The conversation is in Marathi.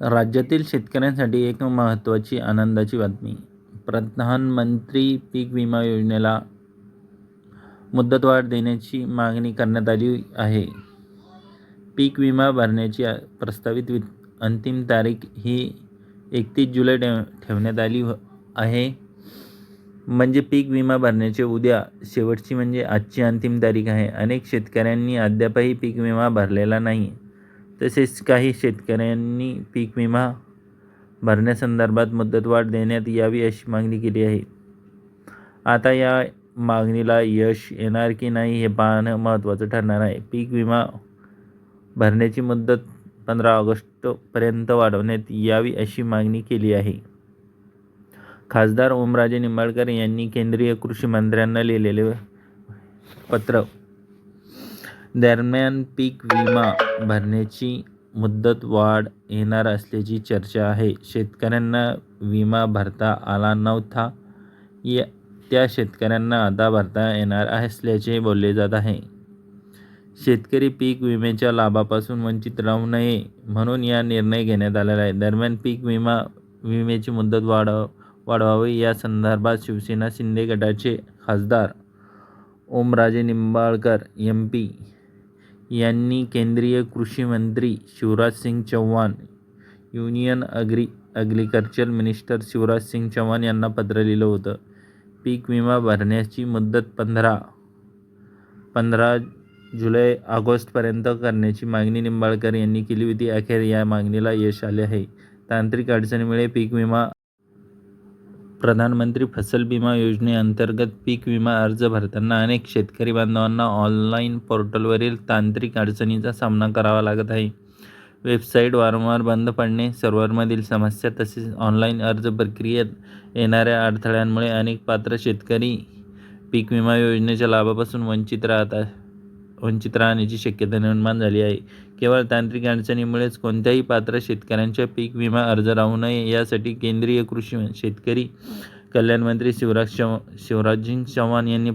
राज्यातील शेतकऱ्यांसाठी एक महत्त्वाची आनंदाची बातमी. प्रधानमंत्री पीक विमा योजनेला मुदतवाढ देण्याची मागणी करण्यात आली आहे. पीक विमा भरण्याची प्रस्तावित अंतिम तारीख ही 31 जुलै ठेवण्यात आली आहे. म्हणजे पीक विमा भरण्याची उद्या शेवटची म्हणजे आजची अंतिम तारीख आहे. अनेक शेतकऱ्यांनी अद्यापही पीक विमा भरलेला नाही. तसेच काही शेतकऱ्यांनी पीक विमा भरण्यासंदर्भात मुदतवाढ देण्यात यावी अशी मागणी केली आहे. आता या मागणीला यश येणार की नाही हे पाहणं महत्त्वाचं ठरणार आहे. पीक विमा भरण्याची मुदत 15 ऑगस्टपर्यंत वाढवण्यात यावी अशी मागणी केली आहे. खासदार ओमराजे निंबाळकर यांनी केंद्रीय कृषी मंत्र्यांना लिहिलेले पत्र. दरम्यान पीक विमा भरण्याची मुदत वाढ येणार असल्याची चर्चा आहे. शेतकऱ्यांना विमा भरता आला नव्हता त्या शेतकऱ्यांना आता भरता येणार असल्याचे बोलले जात आहे. शेतकरी पीक विम्याच्या लाभापासून वंचित राहू नये म्हणून हा निर्णय घेण्यात आलेला आहे. दरम्यान पीक विम्याची मुदत वाढवावी या संदर्भात शिवसेना शिंदे गटाचे खासदार ओमराजे निंबाळकर MP यांनी केंद्रीय कृषी मंत्री Shivraj Singh Chouhan, union agriculture minister Shivraj Singh Chouhan यांना पत्र लिहिलं होतं. पीक विमा भरण्याची मुदत 15 जुलै ऑगस्टपर्यंत करण्याची मागणी निंबाळकर यांनी केली होती. अखेर या मागणीला यश आले आहे. तांत्रिक अडचणीमुळे पीक विमा प्रधानमंत्री फसल विमा योजनेअंतर्गत पीक विमा अर्ज भरताना अनेक शेतकरी बांधवांना ऑनलाईन पोर्टलवरील तांत्रिक अडचणींचा सामना करावा लागत आहे. वेबसाईट वारंवार बंद पडणे, सर्व्हरमधील समस्या तसेच ऑनलाईन अर्ज प्रक्रियेत येणाऱ्या अडथळ्यांमुळे अनेक पात्र शेतकरी पीक विमा योजनेच्या लाभापासून वंचित राहण्याची शक्यता निर्माण झाली आहे. केवळ तांत्रिक अडचणीमुळेच कोणत्याही पात्र शेतकऱ्यांचा पीक विमा अर्ज राहू नये यासाठी केंद्रीय कृषी शेतकरी कल्याण मंत्री शिवराज सिंग चौहान यांनी